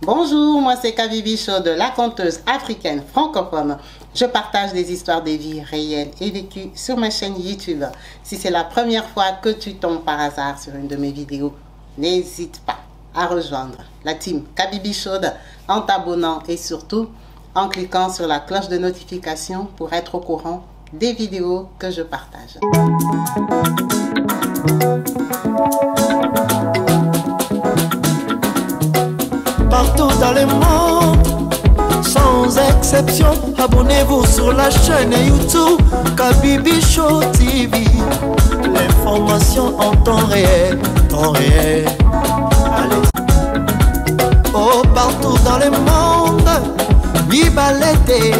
Bonjour, moi c'est Kabibi Show de la conteuse africaine francophone. Je partage des histoires de vie réelles et vécues sur ma chaîne YouTube. Si c'est la première fois que tu tombes par hasard sur une de mes vidéos, n'hésite pas à rejoindre la team Kabibi Show en t'abonnant et surtout en cliquant sur la cloche de notification pour être au courant des vidéos que je partage. Partout dans le monde, sans exception, abonnez-vous sur la chaîne YouTube Kabibi Show TV. L'information en temps réel, Allez. Oh, partout dans le monde, Bibalete,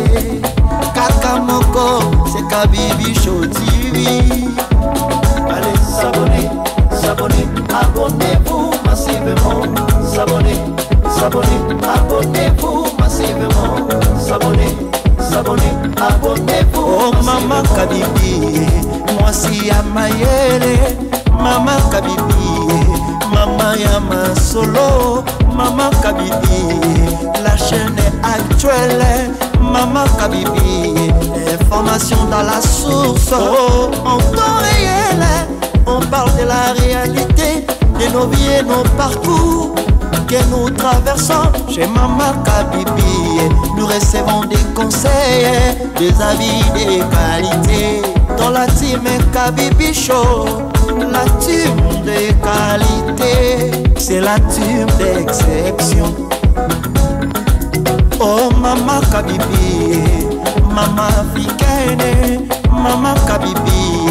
Kakamoko, c'est Kabibi Show TV. Allez, s'abonner, abonnez-vous massivement, s'abonner, abonnez-vous massivement, s'abonner, abonnez-vous. Oh Maman Kabibi, moi si à Mayele, Maman Kabibi, Maman Yama Solo, Maman Kabibi, la chaîne est actuelle, Maman Kabibi, information dans la source, oh, en temps réel, on parle de la réalité, de nos vies et nos parcours que nous traversons chez Maman Kabibi. Nous recevons des conseils, des avis, des qualités. Dans la team Kabibi Show, la team de qualité, c'est la team d'exception. Oh Maman Kabibi, Maman africaine, Maman Kabibi,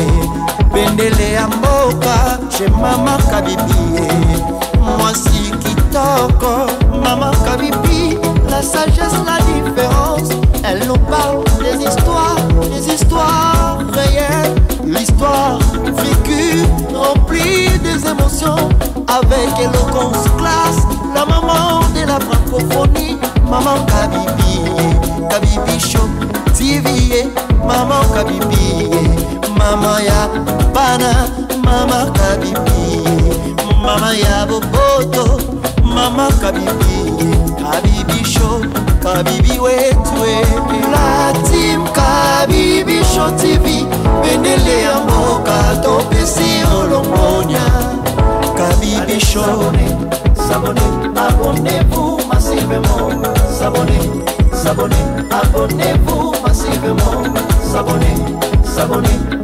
Bendele Amboka chez Maman Kabibi. Moi si Kitoko, Maman Kabibi, la sagesse, la différence. Elle nous parle des histoires réelles, l'histoire vécue, remplie des émotions, avec éloquence, classe, la maman de la francophonie, Maman Kabibi, Kabibi Show TV, Maman Kabibi, Maman ya Bana, Maman Kabibi, Maman ya Boboto, Maman Kabibi, Kabibi Show, Kabibi wetwe. La team Kabibi Show TV, Bendele ya Mboka, Topesi Olongonia. Kabibi Show, s'abonner, abonnez-vous massivement, s'abonner, abonnez-vous massivement, s'abonner,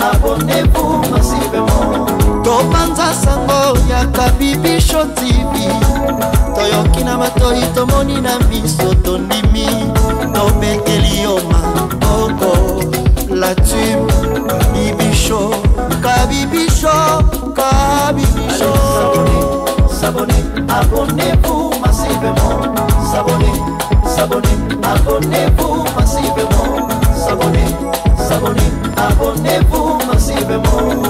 abonnez-vous massivement. Topanza sango ya Kabibi Show TV, toyoki na matoi tomoni na miso tondimi, tobekeli yo maboko. La team Kabibi Show, Kabibi Show, Kabibi Show. S'abonner, abonnez-vous massivement, s'abonner, abonnez-vous massivement, s'abonner, abonnez-vous massivement.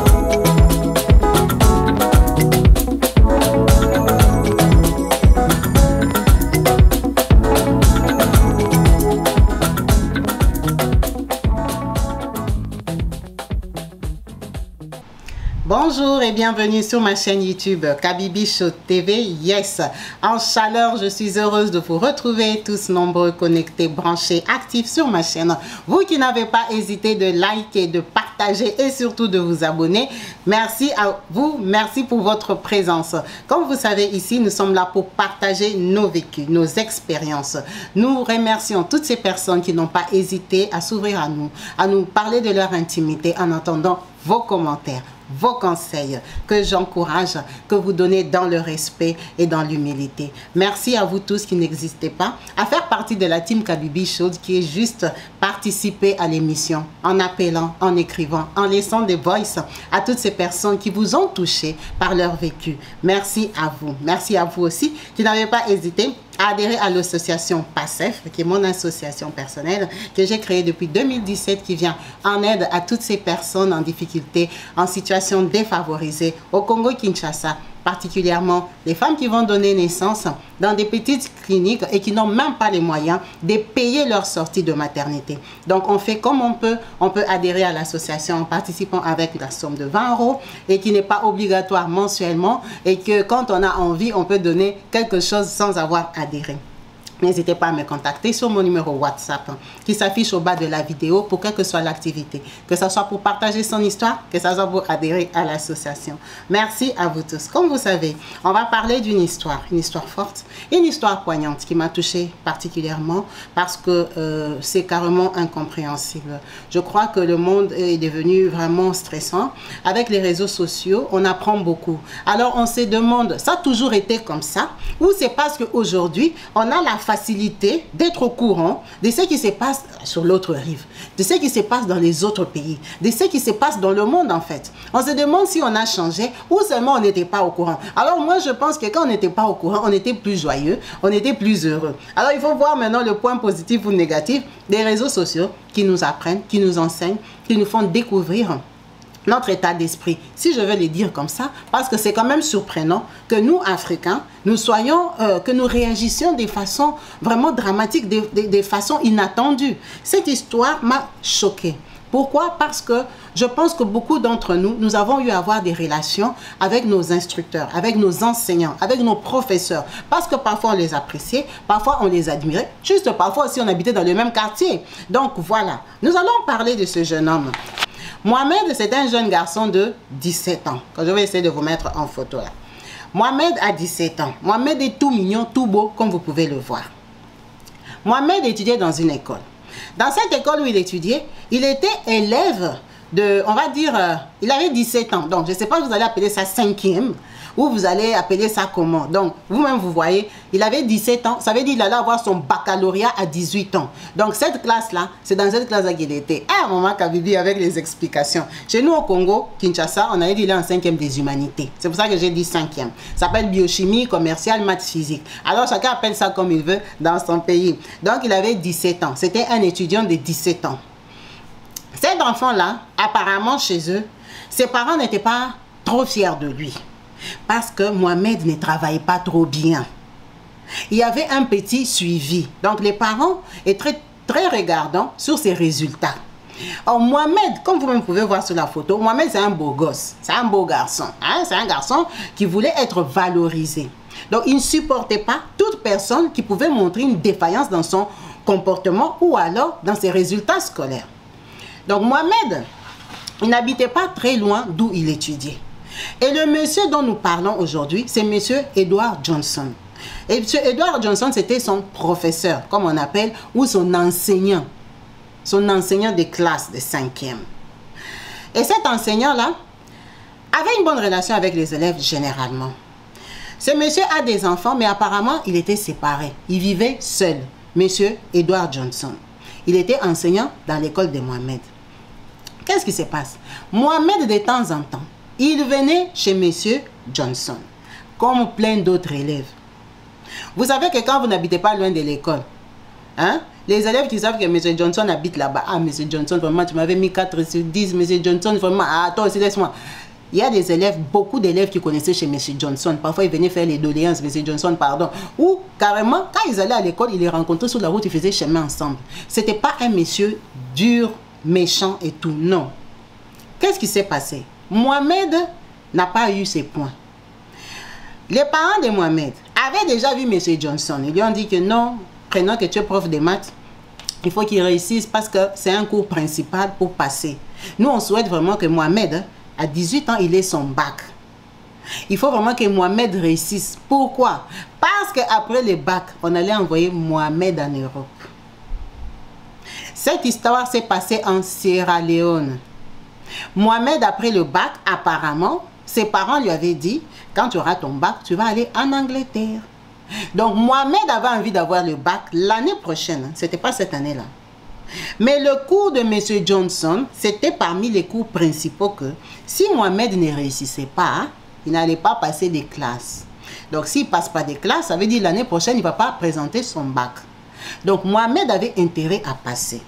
Bonjour et bienvenue sur ma chaîne YouTube Kabibi Show TV. Yes, en chaleur, je suis heureuse de vous retrouver tous nombreux, connectés, branchés, actifs sur ma chaîne. Vous qui n'avez pas hésité de liker, de partager et surtout de vous abonner. Merci à vous, merci pour votre présence. Comme vous savez, ici, nous sommes là pour partager nos vécus, nos expériences. Nous remercions toutes ces personnes qui n'ont pas hésité à s'ouvrir à nous parler de leur intimité en entendant vos commentaires, vos conseils que j'encourage, que vous donnez dans le respect et dans l'humilité. Merci à vous tous qui n'existez pas à faire partie de la team Kabibi Show, qui est juste participer à l'émission en appelant, en écrivant, en laissant des voices à toutes ces personnes qui vous ont touché par leur vécu. Merci à vous. Merci à vous aussi qui n'avez pas hésité à adhérer à l'association PASSEF, qui est mon association personnelle que j'ai créée depuis 2017, qui vient en aide à toutes ces personnes en difficulté, en situation défavorisée au Congo-Kinshasa, particulièrement les femmes qui vont donner naissance dans des petites cliniques et qui n'ont même pas les moyens de payer leur sortie de maternité. Donc on fait comme on peut adhérer à l'association en participant avec la somme de 20 € et qui n'est pas obligatoire mensuellement, et que quand on a envie, on peut donner quelque chose sans avoir adhéré. N'hésitez pas à me contacter sur mon numéro WhatsApp qui s'affiche au bas de la vidéo pour quelle que soit l'activité. Que ce soit pour partager son histoire, que ce soit pour adhérer à l'association. Merci à vous tous. Comme vous savez, on va parler d'une histoire forte, une histoire poignante qui m'a touchée particulièrement parce que c'est carrément incompréhensible. Je crois que le monde est devenu vraiment stressant. Avec les réseaux sociaux, on apprend beaucoup. Alors on se demande, ça a toujours été comme ça ou c'est parce qu'aujourd'hui, on a la facilité d'être au courant de ce qui se passe sur l'autre rive, de ce qui se passe dans les autres pays, de ce qui se passe dans le monde en fait. On se demande si on a changé ou seulement on n'était pas au courant. Alors moi je pense que quand on n'était pas au courant, on était plus joyeux, on était plus heureux. Alors il faut voir maintenant le point positif ou négatif des réseaux sociaux qui nous apprennent, qui nous enseignent, qui nous font découvrir notre état d'esprit, si je veux le dire comme ça, parce que c'est quand même surprenant que nous, Africains, nous soyons, que nous réagissions de façon vraiment dramatique, de façon inattendue. Cette histoire m'a choquée. Pourquoi? Parce que je pense que beaucoup d'entre nous, nous avons eu à avoir des relations avec nos instructeurs, avec nos enseignants, avec nos professeurs. Parce que parfois on les appréciait, parfois on les admirait, juste parfois aussi on habitait dans le même quartier. Donc voilà, nous allons parler de ce jeune homme. Mohamed, c'est un jeune garçon de 17 ans. Je vais essayer de vous mettre en photo là. Mohamed a 17 ans. Mohamed est tout mignon, tout beau, comme vous pouvez le voir. Mohamed étudiait dans une école. Dans cette école où il étudiait, il était élève de, on va dire, il avait 17 ans. Donc, je ne sais pas si vous allez appeler ça 5e ou vous allez appeler ça comment. Donc, vous-même, vous voyez, il avait 17 ans. Ça veut dire qu'il allait avoir son baccalauréat à 18 ans. Donc, cette classe-là, c'est dans cette classe-là qu'il était. Ah, maman Kabibi avec les explications. Chez nous, au Congo, Kinshasa, on avait dit qu'il est en 5e des humanités. C'est pour ça que j'ai dit 5e. Ça s'appelle biochimie, commerciale, maths, physique. Alors, chacun appelle ça comme il veut dans son pays. Donc, il avait 17 ans. C'était un étudiant de 17 ans. Cet enfant-là, apparemment chez eux, ses parents n'étaient pas trop fiers de lui. Parce que Mohamed ne travaillait pas trop bien. Il y avait un petit suivi. Donc les parents étaient très regardants sur ses résultats. Or, Mohamed, comme vous-même pouvez voir sur la photo, Mohamed c'est un beau gosse. C'est un beau garçon. Hein? C'est un garçon qui voulait être valorisé. Donc il ne supportait pas toute personne qui pouvait montrer une défaillance dans son comportement ou alors dans ses résultats scolaires. Donc Mohamed, il n'habitait pas très loin d'où il étudiait. Et le monsieur dont nous parlons aujourd'hui, c'est monsieur Edward Johnson. Et monsieur Edward Johnson, c'était son professeur, comme on appelle, ou son enseignant de classe de 5e. Et cet enseignant-là avait une bonne relation avec les élèves généralement. Ce monsieur a des enfants, mais apparemment, il était séparé. Il vivait seul, monsieur Edward Johnson. Il était enseignant dans l'école de Mohamed. Qu'est-ce qui se passe? Mohamed, de temps en temps, il venait chez monsieur Johnson, comme plein d'autres élèves. Vous savez que quand vous n'habitez pas loin de l'école, hein, les élèves qui savent que monsieur Johnson habite là-bas, ah, monsieur Johnson, vraiment, tu m'avais mis 4 sur 10, monsieur Johnson, vraiment, ah, toi aussi, laisse-moi. Il y a des élèves, beaucoup d'élèves qui connaissaient chez monsieur Johnson. Parfois, ils venaient faire les doléances, monsieur Johnson, pardon. Ou carrément, quand ils allaient à l'école, ils les rencontraient sur la route, ils faisaient chemin ensemble. Ce n'était pas un monsieur dur, méchant et tout, non. Qu'est-ce qui s'est passé? Mohamed n'a pas eu ses points. Les parents de Mohamed avaient déjà vu monsieur Johnson. Ils lui ont dit que non, prenons que tu es prof de maths, il faut qu'il réussisse parce que c'est un cours principal pour passer. Nous, on souhaite vraiment que Mohamed, à 18 ans, il ait son bac. Il faut vraiment que Mohamed réussisse. Pourquoi? Parce qu'après le bac, on allait envoyer Mohamed en Europe. Cette histoire s'est passée en Sierra Leone. Mohamed, après le bac, apparemment, ses parents lui avaient dit, quand tu auras ton bac, tu vas aller en Angleterre. Donc, Mohamed avait envie d'avoir le bac l'année prochaine. Ce n'était pas cette année-là. Mais le cours de M. Johnson, c'était parmi les cours principaux que, si Mohamed ne réussissait pas, il n'allait pas passer des classes. Donc, s'il ne passe pas des classes, ça veut dire l'année prochaine, il ne va pas présenter son bac. Donc, Mohamed avait intérêt à passer.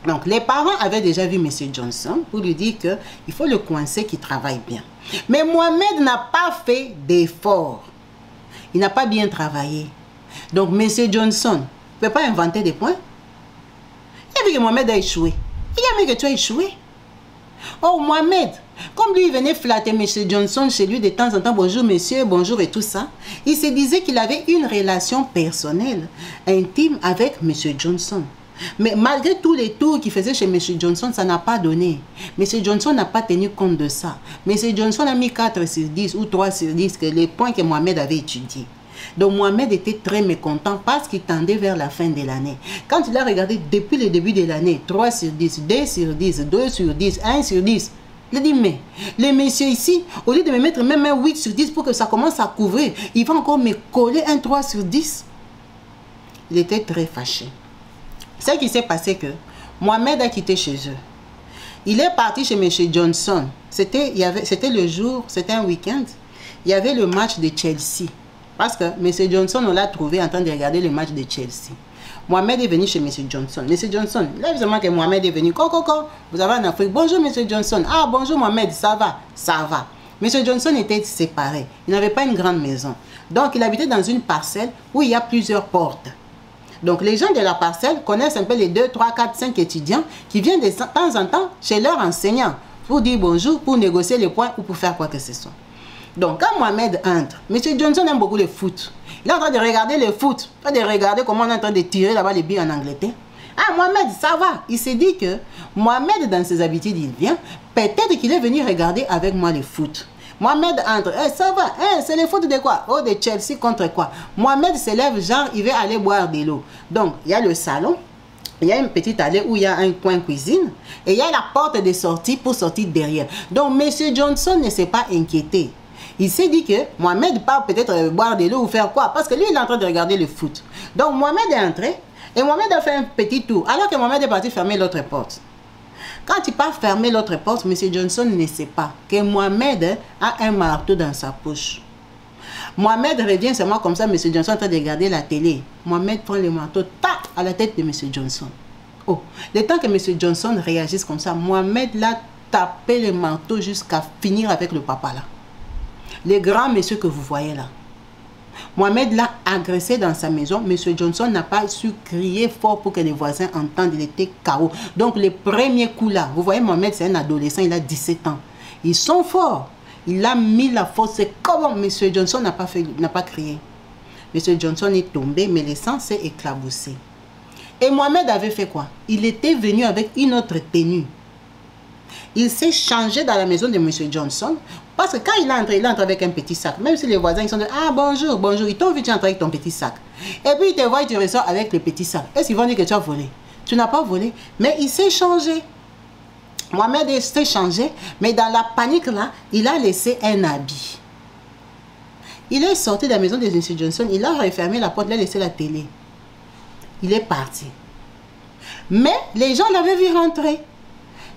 Donc, les parents avaient déjà vu M. Johnson pour lui dire qu'il faut le coincer, qu'il travaille bien. Mais Mohamed n'a pas fait d'effort. Il n'a pas bien travaillé. Donc, M. Johnson ne peut pas inventer des points. Il a vu que Mohamed a échoué. Il a vu que tu as échoué. Oh, Mohamed, Comme lui, il venait flatter M. Johnson chez lui de temps en temps, bonjour monsieur, bonjour et tout ça, il se disait qu'il avait une relation personnelle, intime avec M. Johnson. Mais malgré tous les tours qu'il faisait chez M. Johnson, ça n'a pas donné. M. Johnson n'a pas tenu compte de ça. M. Johnson a mis 4 sur 10 ou 3 sur 10, que les points que Mohamed avait étudiés. Donc Mohamed était très mécontent parce qu'il tendait vers la fin de l'année. Quand il a regardé depuis le début de l'année, 3 sur 10, 2 sur 10, 2 sur 10, 1 sur 10, il a dit, mais les messieurs ici, au lieu de me mettre même un 8 sur 10 pour que ça commence à couvrir, il va encore me coller un 3 sur 10. Il était très fâché. Ce qui s'est passé que Mohamed a quitté chez eux. Il est parti chez M. Johnson. C'était le jour, c'était un week-end. Il y avait le match de Chelsea. Parce que M. Johnson, on l'a trouvé en train de regarder le match de Chelsea. Mohamed est venu chez M. Johnson. M. Johnson, là, évidemment que Mohamed est venu. Coco, vous avez en Afrique. Bonjour, M. Johnson. Ah, bonjour, Mohamed. Ça va? Ça va. M. Johnson était séparé. Il n'avait pas une grande maison. Donc, il habitait dans une parcelle où il y a plusieurs portes. Donc, les gens de la parcelle connaissent un peu les 2, 3, 4, 5 étudiants qui viennent de temps en temps chez leur enseignant pour dire bonjour, pour négocier les points ou pour faire quoi que ce soit. Donc, quand Mohamed entre, M. Johnson aime beaucoup le foot. Il est en train de regarder le foot, pas de regarder comment on est en train de tirer là-bas les billes en Angleterre. Ah, Mohamed, ça va. Il s'est dit que Mohamed, dans ses habitudes, il vient. Peut-être qu'il est venu regarder avec moi le foot. Mohamed entre, ça va, c'est le foot de quoi? Oh, de Chelsea contre quoi? Mohamed se lève, genre, il veut aller boire de l'eau. Donc, il y a le salon, il y a une petite allée où il y a un coin cuisine, et il y a la porte de sortie pour sortir derrière. Donc, M. Johnson ne s'est pas inquiété. Il s'est dit que Mohamed part peut-être boire de l'eau ou faire quoi? Parce que lui, il est en train de regarder le foot. Donc, Mohamed est entré, et Mohamed a fait un petit tour, alors que Mohamed est parti fermer l'autre porte. Quand il part fermer l'autre porte, M. Johnson ne sait pas que Mohamed a un marteau dans sa poche. Mohamed revient seulement comme ça, M. Johnson est en train de regarder la télé. Mohamed prend le marteau, tac, à la tête de M. Johnson. Oh, le temps que M. Johnson réagisse comme ça, Mohamed l'a tapé le marteau jusqu'à finir avec le papa là. Les grands messieurs que vous voyez là. Mohamed l'a agressé dans sa maison. M. Johnson n'a pas su crier fort pour que les voisins entendent. Il était KO. Donc, les premiers coups là, vous voyez, Mohamed, c'est un adolescent, il a 17 ans. Ils sont forts. Il a mis la force. C'est comment M. Johnson n'a pas crié. M. Johnson est tombé, mais le sang s'est éclaboussé. Et Mohamed avait fait quoi? Il était venu avec une autre tenue. Il s'est changé dans la maison de M. Johnson. Parce que quand il entre avec un petit sac. Même si les voisins ils sont de ah bonjour, bonjour, ils t'ont vu, tu entres avec ton petit sac. Et puis ils te voient et tu ressors avec le petit sac. Est-ce qu'ils vont dire que tu as volé? Tu n'as pas volé. Mais il s'est changé. Mohamed s'est changé. Mais dans la panique là, il a laissé un habit. Il est sorti de la maison de M. Johnson. Il a refermé la porte. Il a laissé la télé. Il est parti. Mais les gens l'avaient vu rentrer.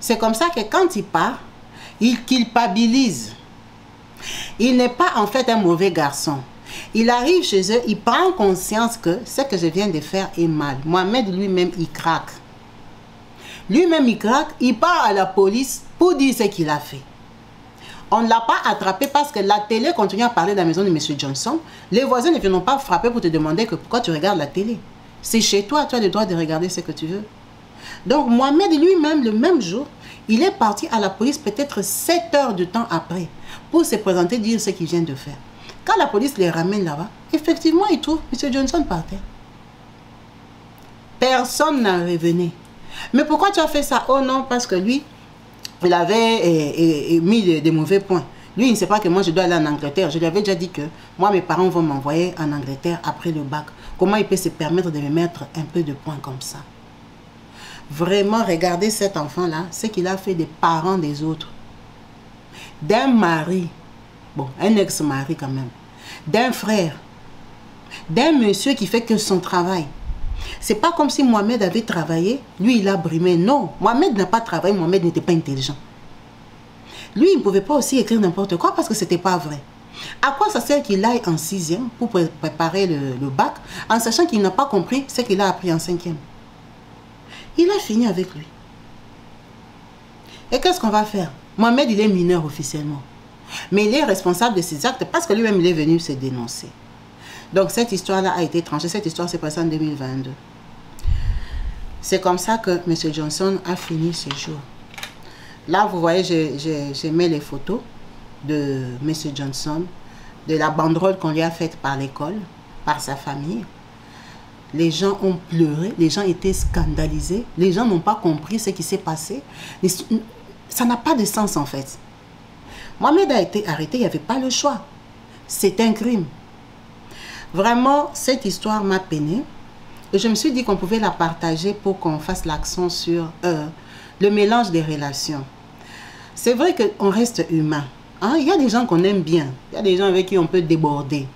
C'est comme ça que quand il part, il culpabilise. Il n'est pas en fait un mauvais garçon. Il arrive chez eux, il prend conscience que ce que je viens de faire est mal. Mohamed lui-même, il craque. Lui-même, il craque, il part à la police pour dire ce qu'il a fait. On ne l'a pas attrapé parce que la télé continue à parler de la maison de M. Johnson. Les voisins ne viennent pas frapper pour te demander que pourquoi tu regardes la télé. C'est chez toi, tu as le droit de regarder ce que tu veux. Donc Mohamed lui-même, le même jour, il est parti à la police peut-être 7 heures de temps après pour se présenter, dire ce qu'il vient de faire. Quand la police les ramène là-bas, effectivement, ils trouvent M. Johnson par terre. Personne n'en revenait. Mais pourquoi tu as fait ça? Oh non, parce que lui, il avait mis des mauvais points. Lui, il ne sait pas que moi, je dois aller en Angleterre. Je lui avais déjà dit que moi, mes parents vont m'envoyer en Angleterre après le bac. Comment il peut se permettre de me mettre un peu de points comme ça? Vraiment, regardez cet enfant-là, ce qu'il a fait des parents des autres. D'un mari, bon, un ex-mari quand même, d'un frère, d'un monsieur qui fait que son travail. C'est pas comme si Mohamed avait travaillé, lui il a brimé. Non, Mohamed n'a pas travaillé, Mohamed n'était pas intelligent. Lui, il ne pouvait pas aussi écrire n'importe quoi parce que c'était pas vrai. À quoi ça sert qu'il aille en 6e pour préparer le bac en sachant qu'il n'a pas compris ce qu'il a appris en 5e? Il a fini avec lui. Et qu'est-ce qu'on va faire? Mohamed, il est mineur officiellement. Mais il est responsable de ses actes parce que lui-même, il est venu se dénoncer. Donc, cette histoire-là a été tranchée. Cette histoire s'est passée en 2022. C'est comme ça que M. Johnson a fini ses jours. Là, vous voyez, j'ai mis les photos de M. Johnson, de la banderole qu'on lui a faite par l'école, par sa famille. Les gens ont pleuré, les gens étaient scandalisés, les gens n'ont pas compris ce qui s'est passé. Ça n'a pas de sens en fait. Mohamed a été arrêté, il n'y avait pas le choix. C'est un crime. Vraiment, cette histoire m'a peiné. Et je me suis dit qu'on pouvait la partager pour qu'on fasse l'accent sur le mélange des relations. C'est vrai qu'on reste humain. Hein? Il y a des gens qu'on aime bien. Il y a des gens avec qui on peut déborder.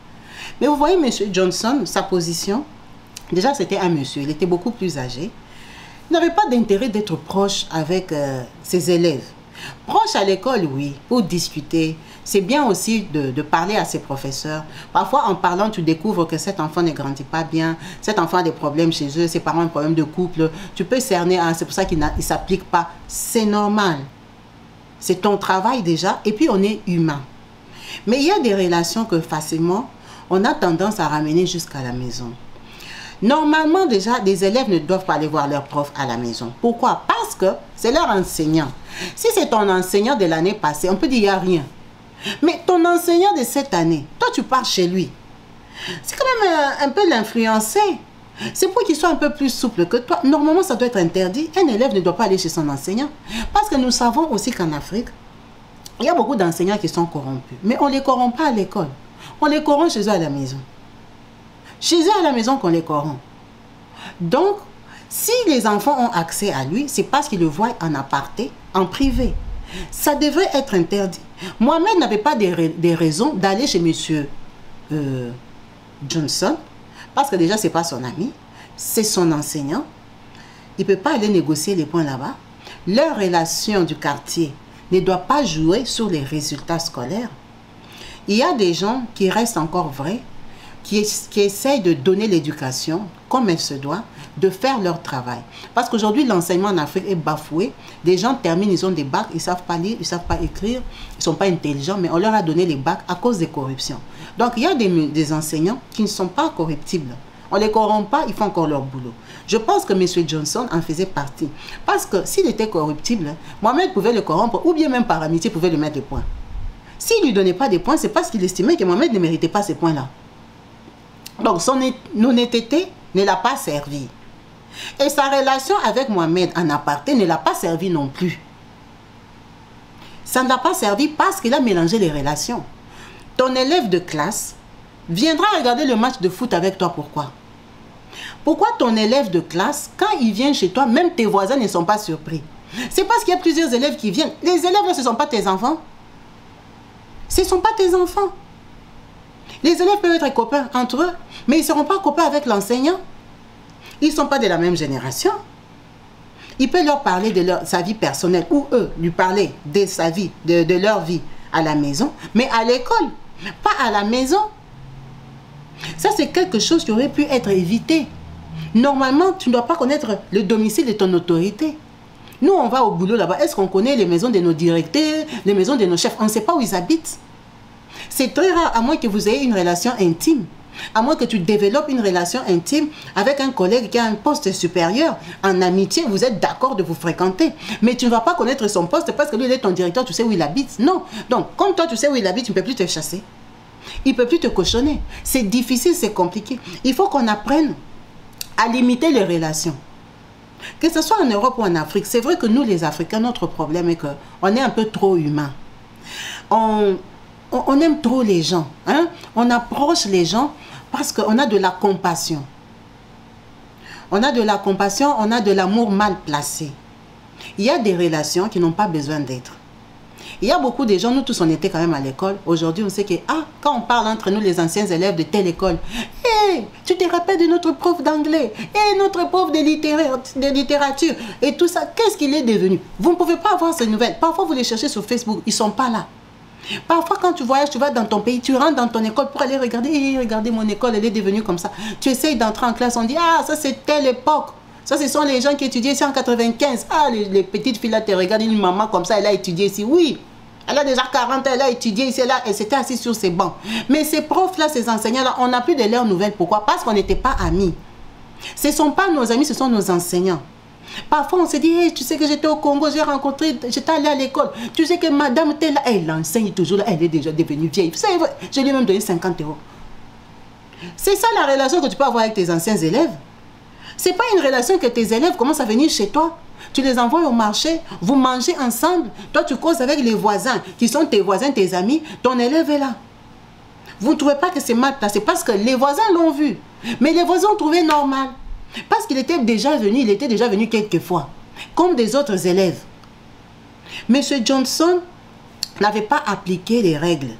Mais vous voyez, M. Johnson, sa position, déjà c'était un monsieur, il était beaucoup plus âgé. Il n'avait pas d'intérêt d'être proche avec ses élèves. Proche à l'école, oui, pour discuter. C'est bien aussi de parler à ses professeurs. Parfois, en parlant, tu découvres que cet enfant ne grandit pas bien. Cet enfant a des problèmes chez eux, ses parents ont un problème de couple. Tu peux cerner, hein, c'est pour ça qu'il ne s'applique pas. C'est normal. C'est ton travail déjà, et puis on est humain. Mais il y a des relations que facilement, on a tendance à ramener jusqu'à la maison. Normalement, déjà, des élèves ne doivent pas aller voir leur prof à la maison. Pourquoi? Parce que c'est leur enseignant. Si c'est ton enseignant de l'année passée, on peut dire qu'il n'y a rien. Mais ton enseignant de cette année, toi, tu pars chez lui. C'est quand même un peu l'influencer. C'est pour qu'il soit un peu plus souple que toi. Normalement, ça doit être interdit. Un élève ne doit pas aller chez son enseignant. Parce que nous savons aussi qu'en Afrique, il y a beaucoup d'enseignants qui sont corrompus. Mais on ne les corrompt pas à l'école. On les corrompt chez eux à la maison. Chez eux à la maison qu'on les corrompt. Donc, si les enfants ont accès à lui, c'est parce qu'ils le voient en aparté, en privé. Ça devrait être interdit. Mohamed n'avait pas des raisons d'aller chez M. Johnson, parce que déjà, ce n'est pas son ami, c'est son enseignant. Il ne peut pas aller négocier les points là-bas. Leur relation du quartier ne doit pas jouer sur les résultats scolaires. Il y a des gens qui restent encore vrais, qui essayent de donner l'éducation comme elle se doit, de faire leur travail. Parce qu'aujourd'hui, l'enseignement en Afrique est bafoué. Des gens terminent, ils ont des bacs, ils ne savent pas lire, ils ne savent pas écrire, ils ne sont pas intelligents, mais on leur a donné les bacs à cause des corruptions. Donc, il y a des enseignants qui ne sont pas corruptibles. On ne les corrompt pas, ils font encore leur boulot. Je pense que M. Johnson en faisait partie. Parce que s'il était corruptible, Mohamed pouvait le corrompre, ou bien même par amitié, pouvait lui mettre des points. S'il ne lui donnait pas des points, c'est parce qu'il estimait que Mohamed ne méritait pas ces points-là. Donc, son honnêteté ne l'a pas servi. Et sa relation avec Mohamed en aparté ne l'a pas servi non plus. Ça ne l'a pas servi parce qu'il a mélangé les relations. Ton élève de classe viendra regarder le match de foot avec toi. Pourquoi? Pourquoi ton élève de classe, quand il vient chez toi, même tes voisins ne sont pas surpris? C'est parce qu'il y a plusieurs élèves qui viennent. Les élèves, ce ne sont pas tes enfants. Ce ne sont pas tes enfants. Les élèves peuvent être copains entre eux, mais ils ne seront pas copains avec l'enseignant. Ils ne sont pas de la même génération. Il peut leur parler de sa vie personnelle, ou eux lui parler de sa vie, de leur vie à la maison, mais à l'école, pas à la maison. Ça, c'est quelque chose qui aurait pu être évité. Normalement, tu ne dois pas connaître le domicile de ton autorité. Nous, on va au boulot là-bas. Est-ce qu'on connaît les maisons de nos directeurs, les maisons de nos chefs? On ne sait pas où ils habitent. C'est très rare, à moins que vous ayez une relation intime. À moins que tu développes une relation intime avec un collègue qui a un poste supérieur. En amitié, vous êtes d'accord de vous fréquenter. Mais tu ne vas pas connaître son poste parce que lui, il est ton directeur, tu sais où il habite. Non. Donc, comme toi, tu sais où il habite, tu ne peux plus te chasser. Il ne peut plus te cochonner. C'est difficile, c'est compliqué. Il faut qu'on apprenne à limiter les relations. Que ce soit en Europe ou en Afrique, c'est vrai que nous, les Africains, notre problème est qu'on est un peu trop humains. On aime trop les gens. Hein? On approche les gens parce qu'on a de la compassion. On a de la compassion, on a de l'amour mal placé. Il y a des relations qui n'ont pas besoin d'être. Il y a beaucoup de gens, nous tous on était quand même à l'école. Aujourd'hui on sait que, quand on parle entre nous les anciens élèves de telle école, hey, tu te rappelles de notre prof d'anglais, hey, notre prof de littérature, et tout ça, qu'est-ce qu'il est devenu? Vous ne pouvez pas avoir ces nouvelles. Parfois vous les cherchez sur Facebook, ils ne sont pas là. Parfois, quand tu voyages, tu vas dans ton pays, tu rentres dans ton école pour aller regarder. Hey, regardez mon école, elle est devenue comme ça. Tu essayes d'entrer en classe, on dit, ça c'est telle époque. Ça, ce sont les gens qui étudiaient ici en 95. Les petites filles là, te regardent, une maman comme ça, elle a étudié ici. Oui, elle a déjà 40 ans, elle a étudié ici, elle s'était assise sur ses bancs. Mais ces profs-là, ces enseignants-là, on n'a plus de leurs nouvelles. Pourquoi? Parce qu'on n'était pas amis. Ce ne sont pas nos amis, ce sont nos enseignants. Parfois, on se dit, hey, tu sais que j'étais au Congo, j'étais allée à l'école. Tu sais que madame était là, elle enseigne toujours, là, elle est déjà devenue vieille. C'est vrai, je lui ai même donné 50 €. C'est ça la relation que tu peux avoir avec tes anciens élèves. C'est pas une relation que tes élèves commencent à venir chez toi. Tu les envoies au marché, vous mangez ensemble. Toi, tu causes avec les voisins, qui sont tes voisins, tes amis. Ton élève est là. Vous ne trouvez pas que c'est mal placé parce que les voisins l'ont vu. Mais les voisins ont trouvé normal. Parce qu'il était déjà venu quelques fois. Comme des autres élèves. Monsieur Johnson n'avait pas appliqué les règles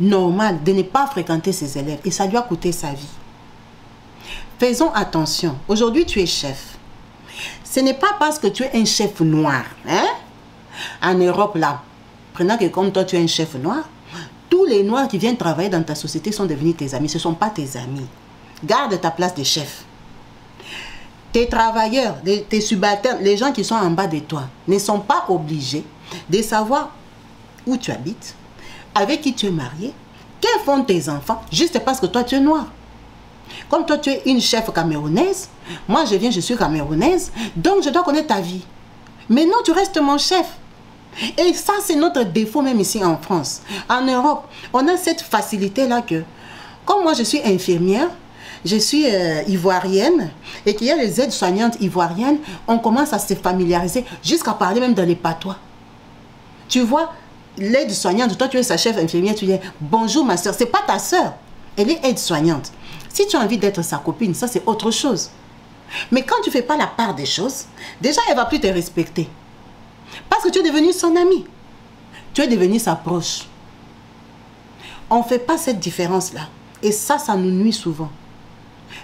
normales de ne pas fréquenter ses élèves. Et ça lui a coûté sa vie. Faisons attention. Aujourd'hui, tu es chef. Ce n'est pas parce que tu es un chef noir. Hein? En Europe, là, prenant que comme toi, tu es un chef noir, tous les noirs qui viennent travailler dans ta société sont devenus tes amis. Ce ne sont pas tes amis. Garde ta place de chef. Tes travailleurs, tes subalternes, les gens qui sont en bas de toi, ne sont pas obligés de savoir où tu habites, avec qui tu es marié, quels font tes enfants, juste parce que toi, tu es noir. Comme toi, tu es une chef camerounaise, moi, je suis camerounaise, donc je dois connaître ta vie. Mais non, tu restes mon chef. Et ça, c'est notre défaut même ici en France. En Europe, on a cette facilité-là que, comme moi, je suis infirmière, je suis ivoirienne, et qu'il y a les aides-soignantes ivoiriennes, on commence à se familiariser, jusqu'à parler même dans les patois. Tu vois, l'aide-soignante, toi, tu es sa chef infirmière, tu dis « Bonjour ma soeur », c'est pas ta soeur, elle est aide-soignante. Si tu as envie d'être sa copine, ça c'est autre chose. Mais quand tu ne fais pas la part des choses, déjà elle ne va plus te respecter. Parce que tu es devenu son ami. Tu es devenu sa proche. On ne fait pas cette différence-là. Et ça nous nuit souvent.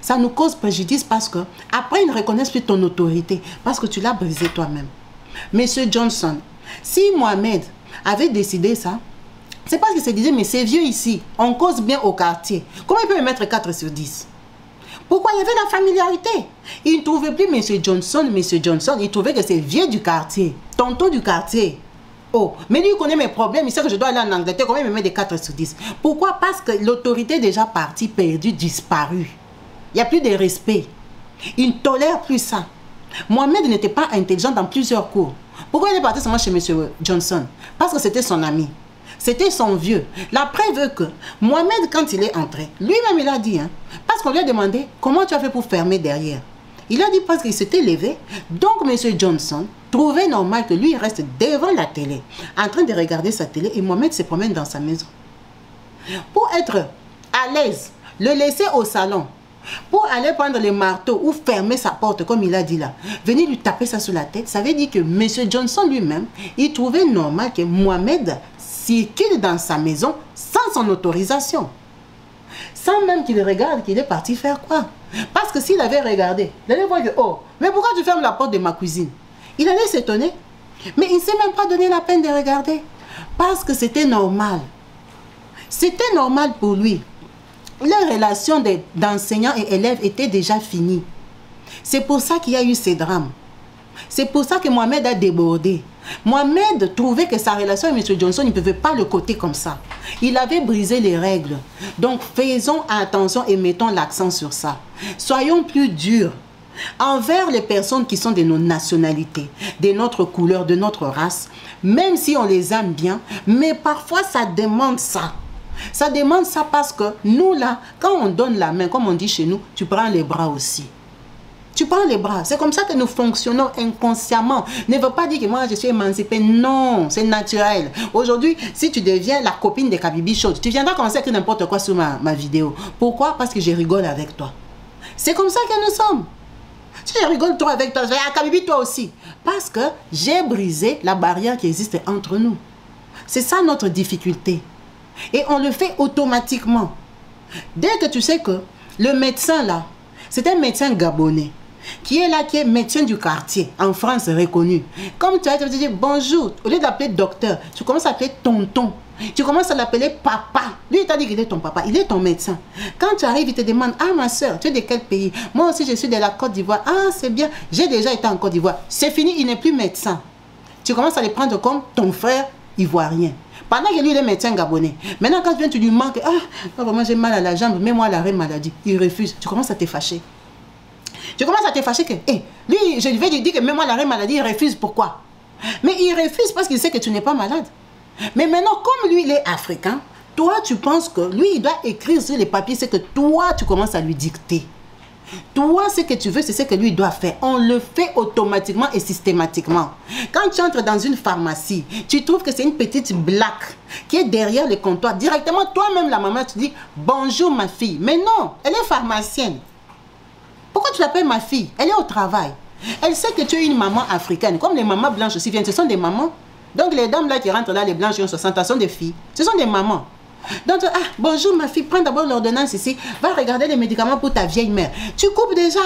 Ça nous cause préjudice parce que après ils ne reconnaissent plus ton autorité. Parce que tu l'as brisé toi-même. Monsieur Johnson, si Mohamed avait décidé ça, c'est parce qu'il se disait, mais c'est vieux ici, on cause bien au quartier. Comment il peut me mettre 4 sur 10? Pourquoi il y avait la familiarité? Il ne trouvait plus M. Johnson, il trouvait que c'est vieux du quartier, tonton du quartier. Oh, mais lui il connaît mes problèmes, il sait que je dois aller en Angleterre, comment il me met des 4 sur 10? Pourquoi? Parce que l'autorité est déjà partie, perdue, disparue. Il n'y a plus de respect. Il ne tolère plus ça. Mohamed n'était pas intelligent dans plusieurs cours. Pourquoi il est parti seulement chez M. Johnson? Parce que c'était son ami. C'était son vieux. La preuve est que Mohamed, quand il est entré, lui-même il a dit, hein, parce qu'on lui a demandé comment tu as fait pour fermer derrière. Il a dit parce qu'il s'était levé. Donc M. Johnson trouvait normal que lui il reste devant la télé, en train de regarder sa télé, et Mohamed se promène dans sa maison. Pour être à l'aise, le laisser au salon, pour aller prendre le marteau ou fermer sa porte, comme il a dit là, venir lui taper ça sur la tête, ça veut dire que M. Johnson lui-même, il trouvait normal que Mohamed circule dans sa maison sans son autorisation. Sans même qu'il regarde qu'il est parti faire quoi. Parce que s'il avait regardé, il allait voir que, oh, mais pourquoi tu fermes la porte de ma cuisine? Il allait s'étonner. Mais il ne s'est même pas donné la peine de regarder. Parce que c'était normal. C'était normal pour lui. La relation d'enseignants et élèves était déjà finie. C'est pour ça qu'il y a eu ces drames. C'est pour ça que Mohamed a débordé. Mohamed trouvait que sa relation avec M. Johnson, il ne pouvait pas le côté comme ça. Il avait brisé les règles. Donc faisons attention et mettons l'accent sur ça. Soyons plus durs envers les personnes qui sont de nos nationalités, de notre couleur, de notre race, même si on les aime bien, mais parfois ça demande ça. Ça demande ça parce que nous là, quand on donne la main, comme on dit chez nous, tu prends les bras aussi. Tu prends les bras. C'est comme ça que nous fonctionnons inconsciemment. Ne veut pas dire que moi je suis émancipée. Non, c'est naturel. Aujourd'hui, si tu deviens la copine de Kabibi Show, tu viendras commencer à écrire n'importe quoi sur ma vidéo. Pourquoi? Parce que je rigole avec toi. C'est comme ça que nous sommes. Si je rigole toi avec toi, je vais à Kabibi toi aussi. Parce que j'ai brisé la barrière qui existe entre nous. C'est ça notre difficulté. Et on le fait automatiquement. Dès que tu sais que le médecin là, c'est un médecin gabonais, qui est là, qui est médecin du quartier, en France reconnu. Comme tu vas te dire bonjour, au lieu d'appeler docteur, tu commences à l'appeler tonton. Tu commences à l'appeler papa. Lui, il t'a dit qu'il est ton papa, il est ton médecin. Quand tu arrives, il te demande, ah ma soeur, tu es de quel pays? Moi aussi, je suis de la Côte d'Ivoire. Ah, c'est bien, j'ai déjà été en Côte d'Ivoire. C'est fini, il n'est plus médecin. Tu commences à les prendre comme ton frère ivoirien. Pendant que lui, il est médecin gabonais. Maintenant, quand tu viens, tu lui manques, ah, vraiment, j'ai mal à la jambe, mets-moi à l'arrêt maladie. Il refuse. Tu commences à te fâcher. Tu commences à te fâcher que, lui, je vais lui dire que même moi, l'arrêt maladie, il refuse. Pourquoi? Mais il refuse parce qu'il sait que tu n'es pas malade. Mais maintenant, comme lui, il est africain, toi, tu penses que lui, il doit écrire sur les papiers, c'est que toi, tu commences à lui dicter. Toi, ce que tu veux, c'est ce que lui doit faire. On le fait automatiquement et systématiquement. Quand tu entres dans une pharmacie, tu trouves que c'est une petite blague qui est derrière le comptoir. Directement, toi-même, la maman, tu dis « Bonjour, ma fille ». Mais non, elle est pharmacienne. Pourquoi tu l'appelles ma fille? Elle est au travail. Elle sait que tu es une maman africaine. Comme les mamans blanches aussi viennent, ce sont des mamans. Donc les dames là qui rentrent là, les blanches qui ont 60 ans, sont des filles. Ce sont des mamans. Donc, bonjour ma fille, prends d'abord l'ordonnance ici. Va regarder les médicaments pour ta vieille mère. Tu coupes déjà.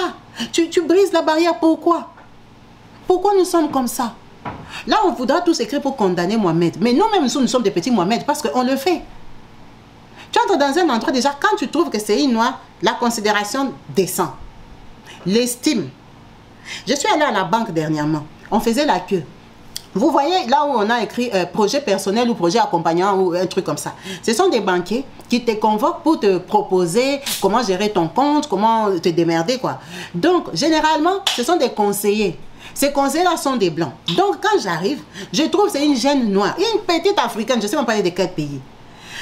Tu brises la barrière. Pourquoi? Pourquoi nous sommes comme ça? Là, on voudra tous écrire pour condamner Mohamed. Mais nous-mêmes, nous sommes des petits Mohamed parce qu'on le fait. Tu entres dans un endroit déjà, quand tu trouves que c'est une noire, la considération descend. L'estime. Je suis allée à la banque dernièrement. On faisait la queue. Vous voyez là où on a écrit projet personnel ou projet accompagnant ou un truc comme ça. Ce sont des banquiers qui te convoquent pour te proposer comment gérer ton compte, comment te démerder quoi. Donc généralement ce sont des conseillers. Ces conseillers-là sont des blancs. Donc quand j'arrive, je trouve c'est une jeune noire, une petite africaine, je ne sais même pas de quel pays.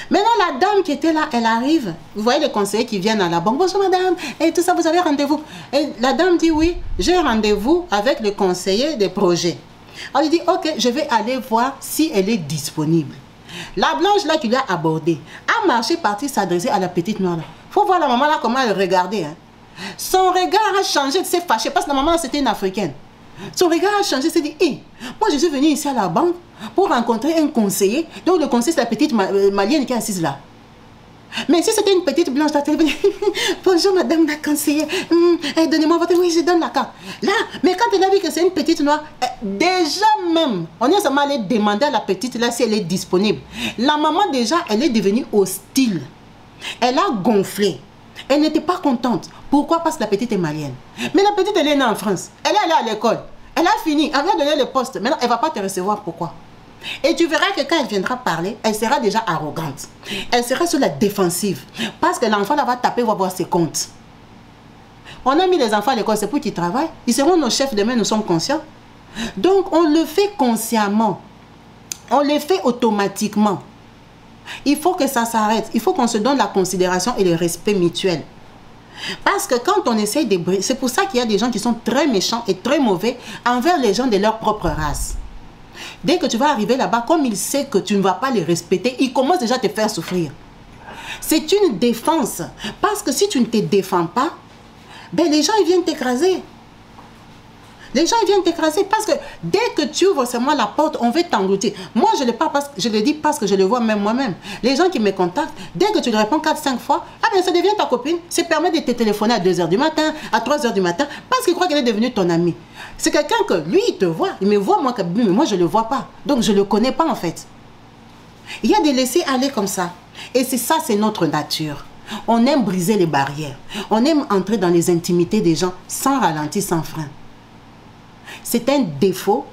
Maintenant, la dame qui était là, elle arrive. Vous voyez les conseillers qui viennent à la banque. Bonjour madame, et tout ça, vous avez rendez-vous? Et la dame dit oui, j'ai rendez-vous avec le conseiller des projets. Elle dit ok, je vais aller voir si elle est disponible. La blanche là qui l'a abordée a marché, parti s'adresser à la petite noire là. Faut voir la maman là comment elle regardait. Hein. Son regard a changé, elle s'est fâchée parce que la maman c'était une africaine. Son regard a changé, s'est dit moi je suis venue ici à la banque pour rencontrer un conseiller. Donc le conseiller c'est la petite malienne qui est assise là. Mais si c'était une petite blanche, bonjour madame la conseillère, donnez-moi votre... Oui, je donne la carte. Là, mais quand elle a vu que c'est une petite noire, déjà même, on est seulement allé demander à la petite là si elle est disponible. La maman déjà, elle est devenue hostile. Elle a gonflé. Elle n'était pas contente. Pourquoi? Parce que la petite est malienne. Mais la petite, elle est née en France. Elle est allée à l'école. Elle a fini. Elle va donner le poste. Maintenant, elle ne va pas te recevoir. Pourquoi? Et tu verras que quand elle viendra parler, elle sera déjà arrogante. Elle sera sur la défensive. Parce que l'enfant là va taper, va voir ses comptes. On a mis les enfants à l'école, c'est pour qu'ils travaillent. Ils seront nos chefs demain, nous sommes conscients. Donc on le fait consciemment. On le fait automatiquement. Il faut que ça s'arrête. Il faut qu'on se donne la considération et le respect mutuel. Parce que quand on essaye de briser, c'est pour ça qu'il y a des gens qui sont très méchants et très mauvais envers les gens de leur propre race. Dès que tu vas arriver là-bas, comme il sait que tu ne vas pas les respecter, il commence déjà à te faire souffrir. C'est une défense. Parce que si tu ne te défends pas, ben les gens ils viennent t'écraser. Les gens ils viennent t'écraser parce que dès que tu ouvres seulement la porte, on veut t'engloutir. Moi, je le dis parce que je le vois même moi-même. Les gens qui me contactent, dès que tu leur réponds 4-5 fois, ah ben ça devient ta copine. Ça permet de te téléphoner à 2 h du matin, à 3 h du matin, parce qu'il croit qu'elle est devenue ton amie. C'est quelqu'un que lui, il te voit. Il me voit, moi, mais moi, je ne le vois pas. Donc, je ne le connais pas en fait. Il y a des laisser aller comme ça. Et c'est ça, c'est notre nature. On aime briser les barrières. On aime entrer dans les intimités des gens sans ralenti, sans frein. C'est un défaut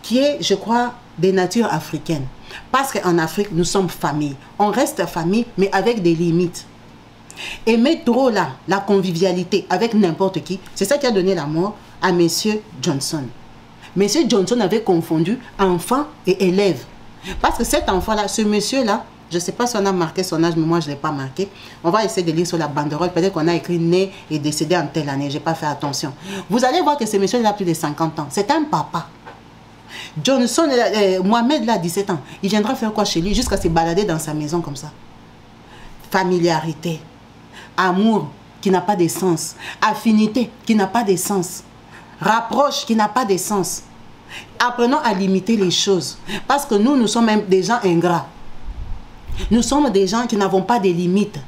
qui est, je crois, des natures africaines. Parce qu'en Afrique, nous sommes famille. On reste famille, mais avec des limites. Aimer trop là, la convivialité avec n'importe qui, c'est ça qui a donné la mort à M. Johnson. M. Johnson avait confondu enfant et élève. Parce que cet enfant-là, ce monsieur-là, je ne sais pas si on a marqué son âge, mais moi je ne l'ai pas marqué. On va essayer de lire sur la banderole. Peut-être qu'on a écrit né et décédé en telle année. Je n'ai pas fait attention. Vous allez voir que ce monsieur-là a plus de 50 ans. C'est un papa. Johnson, Mohamed, là, a 17 ans. Il viendra faire quoi chez lui jusqu'à se balader dans sa maison comme ça? Familiarité. Amour qui n'a pas de sens. Affinité qui n'a pas de sens. Rapproche qui n'a pas de sens. Apprenons à limiter les choses. Parce que nous sommes même des gens ingrats. Nous sommes des gens qui n'avons pas de limites.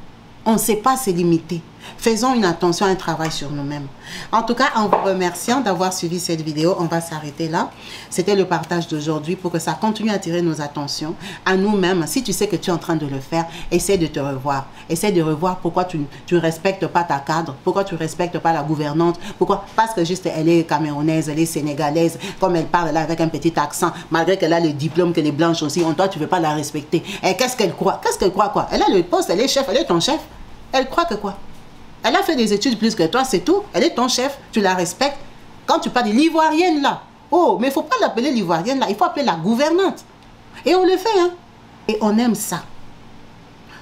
On ne sait pas se limiter. Faisons une attention, un travail sur nous-mêmes. En tout cas, en vous remerciant d'avoir suivi cette vidéo, on va s'arrêter là. C'était le partage d'aujourd'hui pour que ça continue à attirer nos attentions à nous-mêmes. Si tu sais que tu es en train de le faire, essaie de te revoir. Essaie de revoir pourquoi tu ne respectes pas ta cadre, pourquoi tu ne respectes pas la gouvernante, pourquoi, parce que juste elle est camerounaise, elle est sénégalaise, comme elle parle là avec un petit accent, malgré qu'elle a le diplôme que les blanches aussi ont, toi tu ne veux pas la respecter. Et qu'est-ce qu'elle croit? Qu'est-ce qu'elle croit quoi? Elle a le poste, elle est chef, elle est ton chef. Elle croit que quoi? Elle a fait des études plus que toi, c'est tout. Elle est ton chef, tu la respectes. Quand tu parles de l'ivoirienne là, oh, mais il ne faut pas l'appeler l'ivoirienne là, il faut appeler la gouvernante. Et on le fait, hein. Et on aime ça.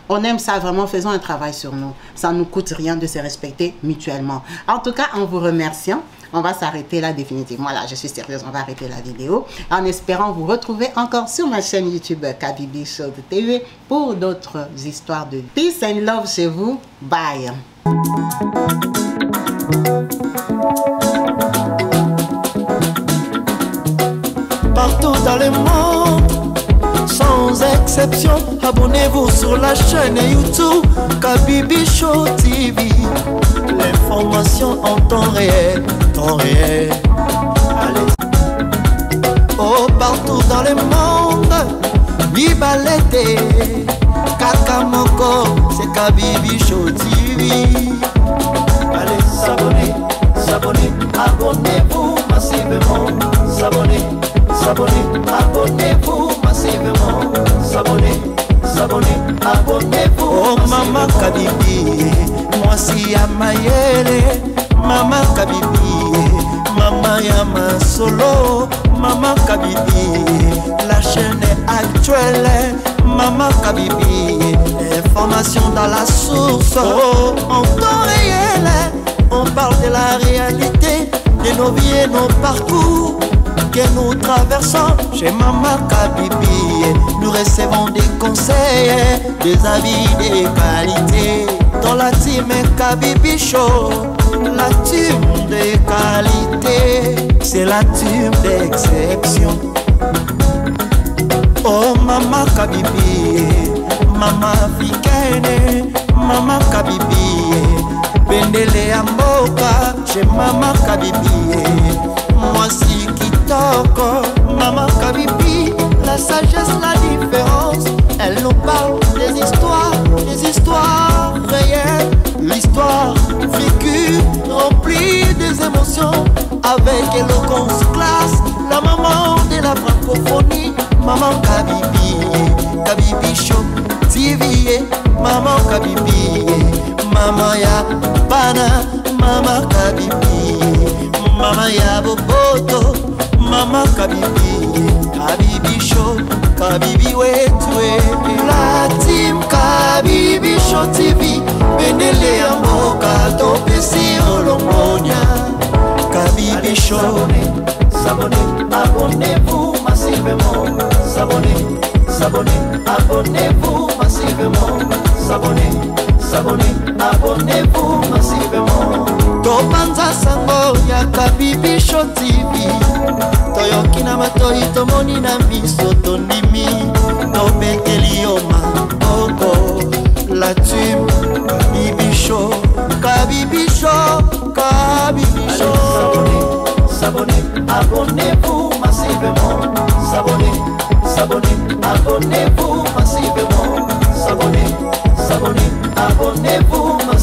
On aime ça, vraiment, faisons un travail sur nous. Ça ne nous coûte rien de se respecter mutuellement. En tout cas, en vous remerciant, on va s'arrêter là définitivement. Là, je suis sérieuse, on va arrêter la vidéo. En espérant vous retrouver encore sur ma chaîne YouTube Kabibi Show TV pour d'autres histoires de peace and love chez vous. Bye. Partout dans le monde, sans exception, abonnez-vous sur la chaîne YouTube Kabibi Show TV. L'information en temps réel, Allez. Oh, partout dans le monde, Nibalete, Kakamoko, c'est Kabibi Show TV. Allez, s'abonner, abonnez-vous massivement, abonnez-vous massivement, abonnez-vous. Oh Maman Kabibi, moi si Amayele, Maman Kabibi, Maman Yama Solo, Maman Kabibi, la chaîne est actuelle, Maman Kabibi, information dans la source, oh, en temps réel, on parle de la réalité, de nos vies et nos parcours que nous traversons chez Maman Kabibi. Nous recevons des conseils, des avis de qualité. Dans la team Kabibi Show, la team de qualité, c'est la team d'exception. Oh Maman Kabibi, Maman africaine, Maman Kabibi, Bendele Amboka chez Maman Kabibi. Moi si Kitoko, Maman Kabibi, la sagesse, la différence. Elle nous parle des histoires réelles, l'histoire vécue, remplie des émotions, avec éloquence, classe, la maman de la francophonie, Maman Kabibi, Kabibi Show TV, Maman Kabibi, Maman ya Bana, Maman Kabibi, Maman ya Boboto, Maman Kabibi, Kabibi Show, Kabibi wetwe. La team Kabibi Show TV, Bendele ya Mboka, Topesi Olombonia. Kabibi Show, abonnez-vous massivement, abonnez-vous massivement, abonnez-vous massivement. Topanza sango ya Kabibi Show TV, toyoki na matoi tomoni na miso tondimi, tobeteli yo maboko. La team Kabibi Show, Kabibi Show, Kabibi Show. Abonnez-vous massivement, abonnez-vous massivement, abonnez-vous massivement.